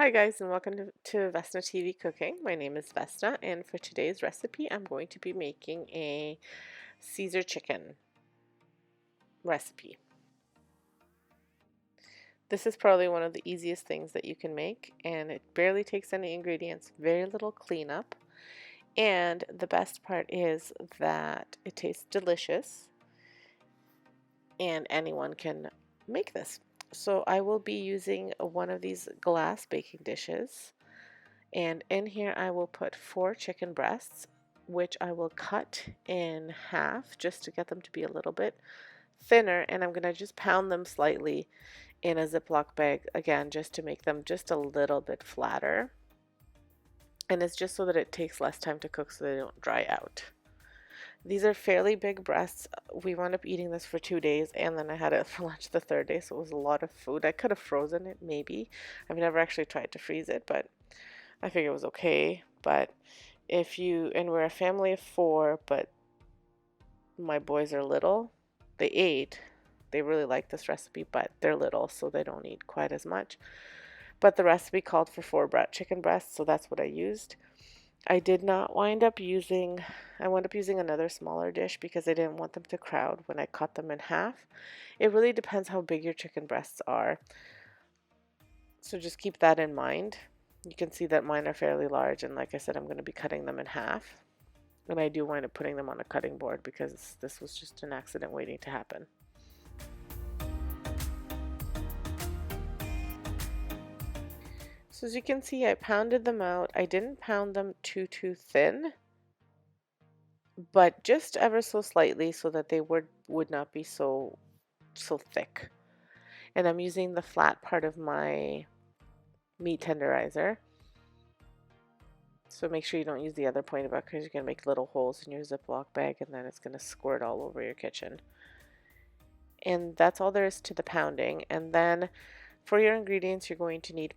Hi guys and welcome to Vesna TV Cooking. My name is Vesna and for today's recipe I'm going to be making a Caesar chicken recipe. This is probably one of the easiest things that you can make and it barely takes any ingredients, very little cleanup, and the best part is that it tastes delicious and anyone can make this. So I will be using one of these glass baking dishes. And in here I will put 4 chicken breasts, which I will cut in half just to get them to be a little bit thinner. And I'm going to just pound them slightly in a Ziploc bag, again, just to make them just a little bit flatter. And it's just so that it takes less time to cook so they don't dry out. These are fairly big breasts. We wound up eating this for 2 days and then I had it for lunch the third day, so it was a lot of food. I could have frozen it maybe. I've never actually tried to freeze it, but I figured it was okay. But and we're a family of 4, but my boys are little. They ate. They really like this recipe, but they're little, so they don't eat quite as much. But the recipe called for 4 chicken breasts, so that's what I used. I did not wind up using, I wound up using another smaller dish because I didn't want them to crowd when I cut them in half. It really depends how big your chicken breasts are. So just keep that in mind. You can see that mine are fairly large, and like I said, I'm going to be cutting them in half. And I do wind up putting them on a cutting board because this was just an accident waiting to happen. So as you can see, I pounded them out. I didn't pound them too thin, but just ever so slightly so that they would not be so thick. And I'm using the flat part of my meat tenderizer. So make sure you don't use the other pointy part because you're going to make little holes in your Ziploc bag and then it's going to squirt all over your kitchen. And that's all there is to the pounding. And then for your ingredients, you're going to need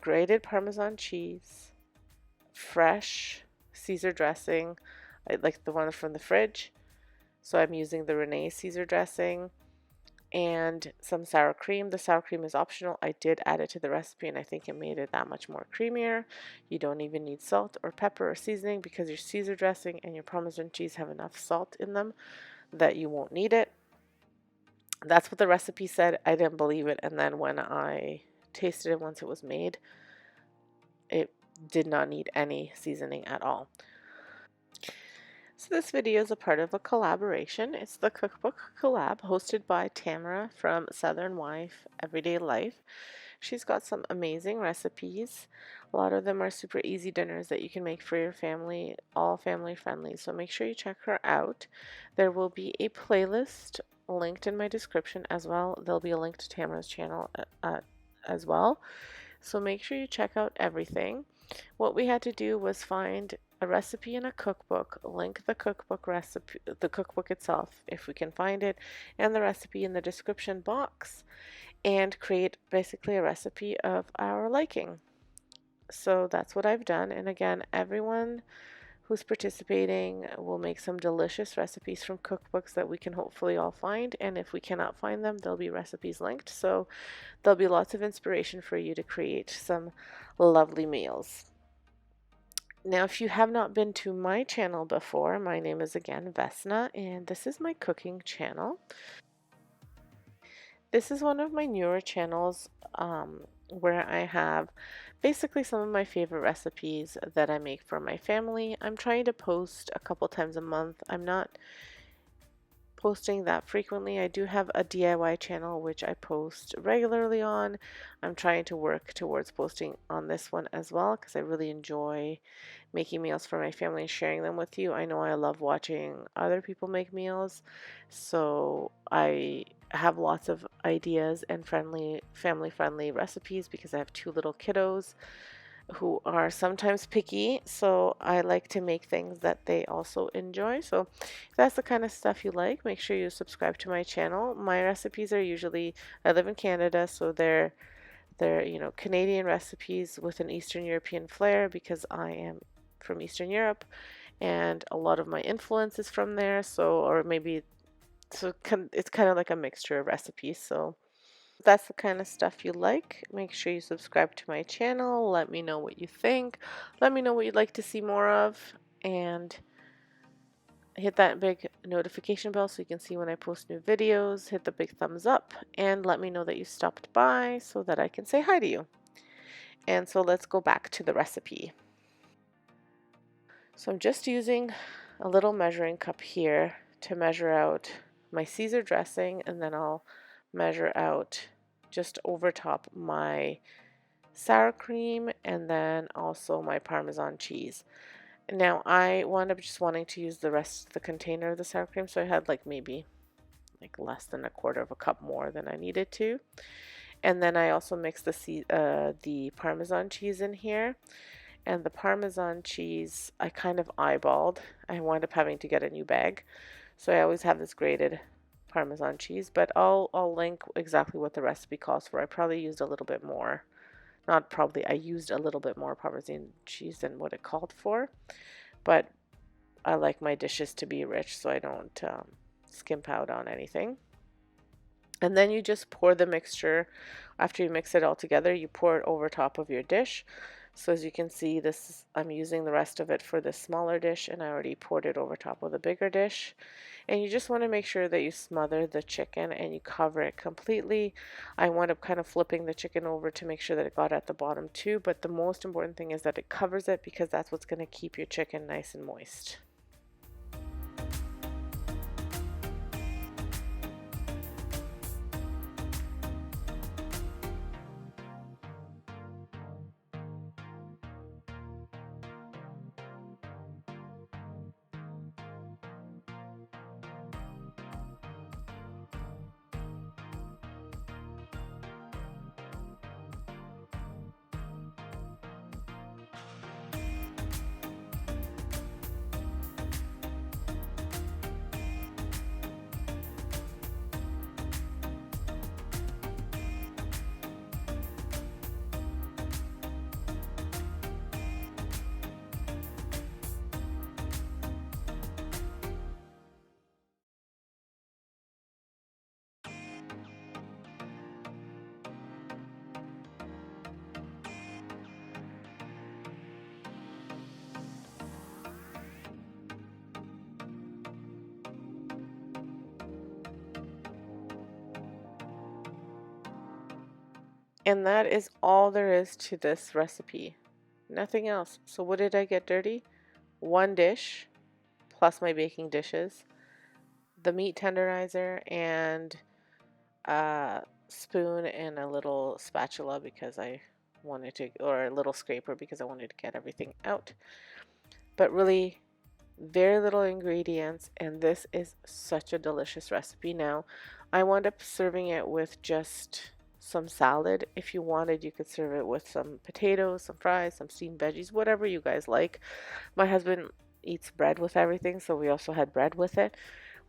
grated Parmesan cheese, fresh Caesar dressing, like the one from the fridge. So I'm using the Renee Caesar dressing, and some sour cream. The sour cream is optional. I did add it to the recipe and I think it made it that much more creamier. You don't even need salt or pepper or seasoning because your Caesar dressing and your Parmesan cheese have enough salt in them that you won't need it. That's what the recipe said. I didn't believe it, and then when I tasted it once it was made, it did not need any seasoning at all. So this video is a part of a collaboration. It's the cookbook collab hosted by Tamara from Southern Wife Everyday Life. She's got some amazing recipes. A lot of them are super easy dinners that you can make for your family, all family friendly. So make sure you check her out. There will be a playlist linked in my description as well. There'll be a link to Tamara's channel as well. So make sure you check out everything. What we had to do was find a recipe in a cookbook, link the cookbook recipe, the cookbook itself, if we can find it, and the recipe in the description box, and create basically a recipe of our liking. So that's what I've done. And again, everyone who's participating will make some delicious recipes from cookbooks that we can hopefully all find. And if we cannot find them, there'll be recipes linked. So there'll be lots of inspiration for you to create some lovely meals. Now, if you have not been to my channel before, my name is again Vesna, and this is my cooking channel. This is one of my newer channels where I have basically some of my favorite recipes that I make for my family. I'm trying to post a couple times a month. I'm not posting that frequently. I do have a DIY channel which I post regularly on. I'm trying to work towards posting on this one as well because I really enjoy making meals for my family and sharing them with you. I know I love watching other people make meals, so I have lots of ideas and family friendly recipes because I have 2 little kiddos who are sometimes picky, so I like to make things that they also enjoy. So if that's the kind of stuff you like, make sure you subscribe to my channel. My recipes are usually, I live in Canada, so they're Canadian recipes with an Eastern European flair because I am from Eastern Europe and a lot of my influence is from there, so or maybe it's kind of like a mixture of recipes. So that's the kind of stuff you like, make sure you subscribe to my channel. Let me know what you think. Let me know what you'd like to see more of. And hit that big notification bell so you can see when I post new videos. Hit the big thumbs up and let me know that you stopped by so that I can say hi to you. And so let's go back to the recipe. So I'm just using a little measuring cup here to measure out my Caesar dressing, and then I'll measure out just over top my sour cream and then also my Parmesan cheese. Now I wound up just wanting to use the rest of the container of the sour cream, so I had like maybe like less than a quarter of a cup more than I needed to. And then I also mixed the Parmesan cheese in here. And the Parmesan cheese, I kind of eyeballed. I wound up having to get a new bag. So I always have this grated Parmesan cheese, but I'll link exactly what the recipe calls for. I probably used a little bit more. Not probably, I used a little bit more Parmesan cheese than what it called for. But I like my dishes to be rich so I don't skimp out on anything. And then you just pour the mixture. After you mix it all together, you pour it over top of your dish. So as you can see, I'm using the rest of it for the smaller dish, and I already poured it over top of the bigger dish. And you just want to make sure that you smother the chicken and you cover it completely. I wound up kind of flipping the chicken over to make sure that it got at the bottom too, but the most important thing is that it covers it because that's what's going to keep your chicken nice and moist. And that is all there is to this recipe. Nothing else. So what did I get dirty? One dish plus my baking dishes, the meat tenderizer, and a spoon and a little spatula because I wanted to, or a little scraper because I wanted to get everything out. But really, very little ingredients, and this is such a delicious recipe. Now I wound up serving it with just some salad. If you wanted, you could serve it with some potatoes, some fries, some steamed veggies, whatever you guys like. My husband eats bread with everything, so we also had bread with it.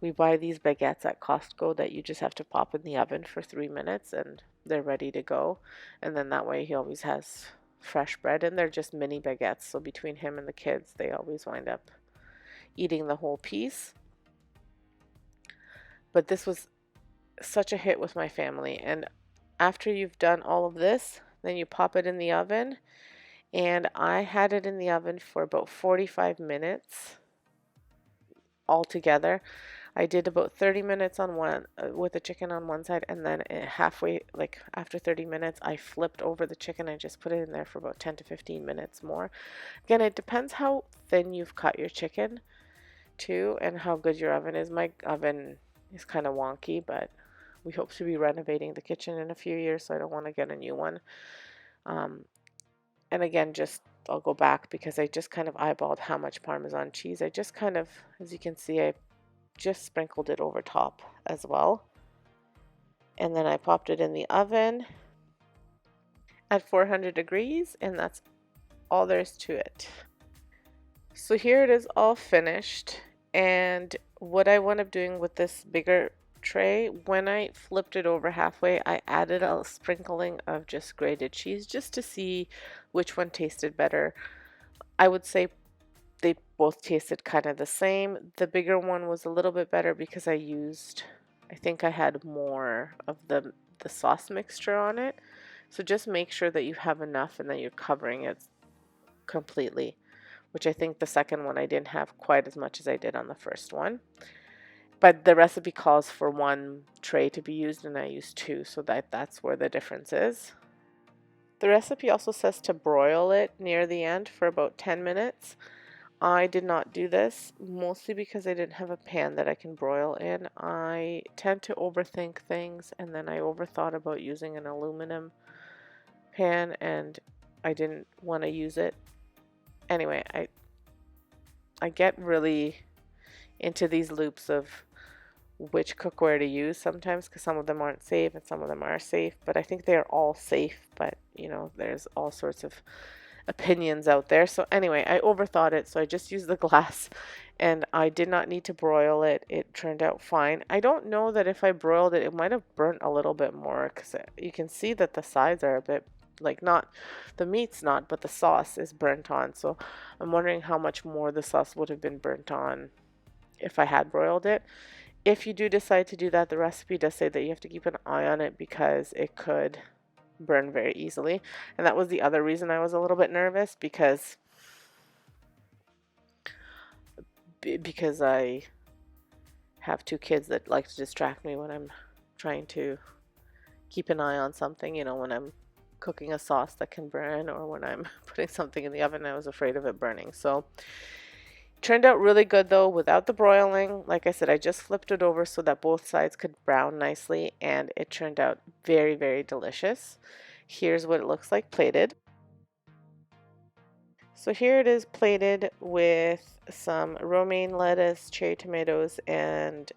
We buy these baguettes at Costco that you just have to pop in the oven for 3 minutes and they're ready to go. And then that way he always has fresh bread, and they're just mini baguettes, so between him and the kids they always wind up eating the whole piece. But this was such a hit with my family. And after you've done all of this, then you pop it in the oven. And I had it in the oven for about 45 minutes altogether. I did about 30 minutes on one with the chicken on one side, and then halfway, like after 30 minutes, I flipped over the chicken and just put it in there for about 10 to 15 minutes more. Again, it depends how thin you've cut your chicken too and how good your oven is. My oven is kind of wonky, but we hope to be renovating the kitchen in a few years, so I don't want to get a new one. And again, just I'll go back because I just kind of eyeballed how much Parmesan cheese. I just kind of, as you can see, I just sprinkled it over top as well. And then I popped it in the oven at 400 degrees, and that's all there is to it. So here it is all finished, and what I wound up doing with this bigger tray, when I flipped it over halfway, I added a sprinkling of just grated cheese just to see which one tasted better. I would say they both tasted kind of the same. The bigger one was a little bit better because I think I had more of the sauce mixture on it. So just make sure that you have enough and that you're covering it completely, which I think the second one I didn't have quite as much as I did on the first one. But the recipe calls for 1 tray to be used and I used 2, so that's where the difference is. The recipe also says to broil it near the end for about 10 minutes. I did not do this, mostly because I didn't have a pan that I can broil in. I tend to overthink things, and then I overthought about using an aluminum pan, and I didn't want to use it. Anyway, I get really into these loops of which cookware to use sometimes, because some of them aren't safe and some of them are safe, but I think they're all safe, but you know, there's all sorts of opinions out there. So anyway, I overthought it, so I just used the glass, and I did not need to broil it. It turned out fine. I don't know that if I broiled it, it might have burnt a little bit more, because you can see that the sides are a bit, like, not, the meat's not, but the sauce is burnt on. So I'm wondering how much more the sauce would have been burnt on if I had broiled it. If you do decide to do that, the recipe does say that you have to keep an eye on it because it could burn very easily. And that was the other reason I was a little bit nervous, because I have 2 kids that like to distract me when I'm trying to keep an eye on something, you know, when I'm cooking a sauce that can burn or when I'm putting something in the oven. I was afraid of it burning. So turned out really good though without the broiling. Like I said, I just flipped it over so that both sides could brown nicely, and it turned out very, very delicious. Here's what it looks like plated. So here it is plated with some romaine lettuce, cherry tomatoes, and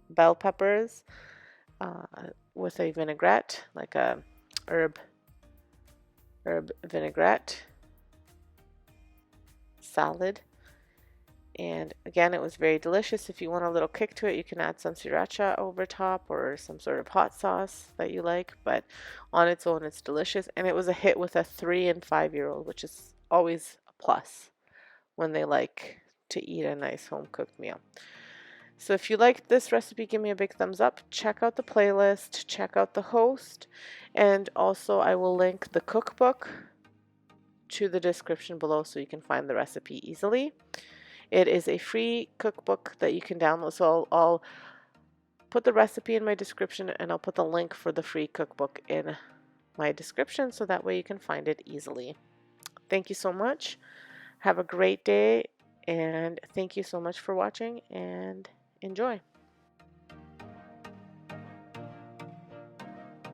bell peppers, with a vinaigrette, like a herb vinaigrette salad. And again, it was very delicious. If you want a little kick to it, you can add some sriracha over top or some sort of hot sauce that you like, but on its own, it's delicious. And it was a hit with a 3 and 5-year-old, which is always a plus when they like to eat a nice home cooked meal. So if you liked this recipe, give me a big thumbs up. Check out the playlist, check out the host, and also I will link the cookbook to the description below so you can find the recipe easily. It is a free cookbook that you can download. So I'll put the recipe in my description, and I'll put the link for the free cookbook in my description so that way you can find it easily. Thank you so much. Have a great day, and thank you so much for watching, and enjoy.